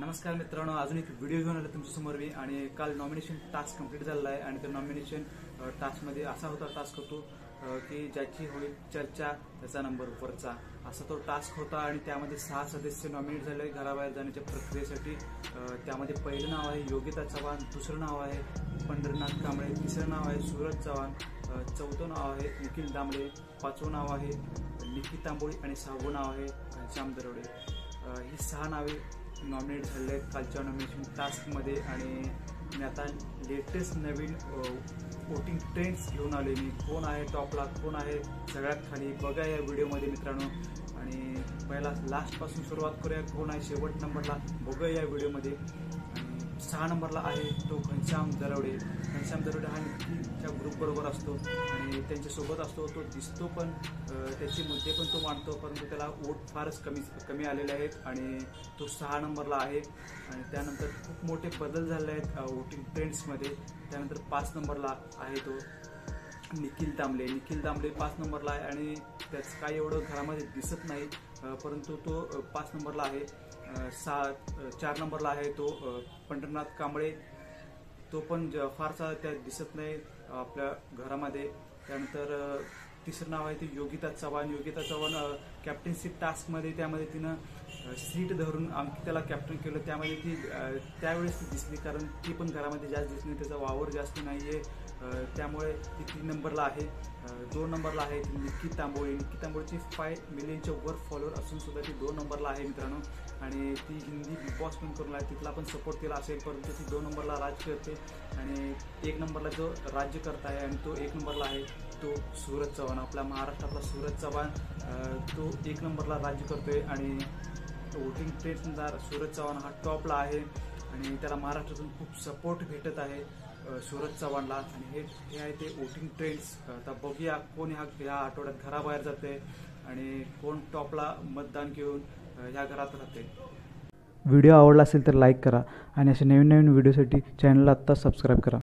नमस्कार मित्रांनो, अजून एक व्हिडिओ घेऊन आलो तुमच्यासमोर मी। आणि काल नॉमिनेशन टास्क कंप्लीट झालेला आहे आणि त्या नॉमिनेशन टास्कमध्ये असा होता टास्क होतो की ज्याची होईल चर्चा त्याचा नंबर वरचा, असा तो टास्क होता। आणि त्यामध्ये 6 सदस्य नॉमिनेट झाले घराबाहेर जाण्याच्या प्रक्रियेसाठी। त्यामध्ये पहिलं नाव आहे योगिता चव्हाण, दुसरं नाव आहे पंढरीनाथ कांबळे, तिसरं नाव आहे सूरज चव्हाण, चौथं नाव आहे निखिल दामले, पाचवं नाव आहे निकी तांबोळी आणि सहावं नाव आहे घनश्याम दरोडे। ही 6 नावे नॉमिनेट झालेले आहेत कालच्या नॉमिनेशन टास्कमध्ये। आणि मी आता लेटेस्ट नवीन वोटिंग ट्रेंड्स घेऊन आले मी। कोण आहे टॉपला, कोण आहे सगळ्यात खाली, बघा या व्हिडिओमध्ये मित्रांनो। आणि पहिला लास्टपासून सुरुवात करूया, कोण आहे शेवट नंबरला बघूया या व्हिडिओमध्ये। 6 नंबरला आहे तो घनश्याम दरोडे। घनश्याम दरोडे हा निकीच्या ग्रुपबरोबर असतो आणि त्यांच्यासोबत असतो, तो दिसतो पण, त्याचे मुद्दे पण तो मांडतो, परंतु त्याला वोट फारच कमी आलेले आहेत आणि तो 6 नंबरला आहे। आणि त्यानंतर खूप मोठे बदल झाले आहेत वोटिंग ट्रेंड्समध्ये। त्यानंतर 5 नंबरला आहे तो निखिल दामले। निखिल दामले 5 नंबरला आहे आणि त्याचं काही एवढं घरामध्ये दिसत नाही, परंतु तो 5 नंबरला आहे। 4 नंबरला आहे तो पंढरीनाथ कांबळे, तो पण फारसा त्या दिसत नाही आपल्या घरामध्ये। त्यानंतर तिसरं नाव आहे ते योगिता चव्हाण। योगिता चव्हाण कॅप्टनशिप टास्कमध्ये त्यामध्ये तिनं सीट धरून त्याला कॅप्टन केलं, त्यामध्ये ती त्यावेळेस ती दिसली, कारण ती पण घरामध्ये जास्त दिसली, त्याचा वावर जास्त नाही आहे, त्यामुळे ती 3 नंबरला आहे। 2 नंबरला आहे ती निकी तांबोळी। निकी तांबोळीची 5 मिलियनच्या वर फॉलोअर असून सुद्धा ती 2 नंबरला आहे मित्रांनो। आणि ती हिंदी बिग बॉस पण करून आहे, तिथला पण सपोर्ट केला असेल, परंतु ती 2 नंबरला राज्य करते। आणि 1 नंबरला जो राज्य करता आहे आणि तो 1 नंबरला आहे तो सूरज चव्हाण। आपल्या महाराष्ट्रातला सूरज चव्हाण तो 1 नंबरला राज्य करतोय। आणि वोटिंग ट्रेंड्सनुसार सूरज चव्हाण हा टॉपला आहे आणि त्याला महाराष्ट्रातून खूप सपोर्ट भेटत आहे सूरज चव्हाणला। आणि हे आहे ते वोटिंग ट्रेंड्स। आता बघूया कोण ह्या आठवड्यात घराबाहेर जाते आणि कोण टॉपला मतदान घेऊन ह्या घरात राहते। व्हिडिओ आवडला असेल तर लाईक करा आणि असे नवीन व्हिडिओसाठी चॅनलला आत्ता सबस्क्राईब करा।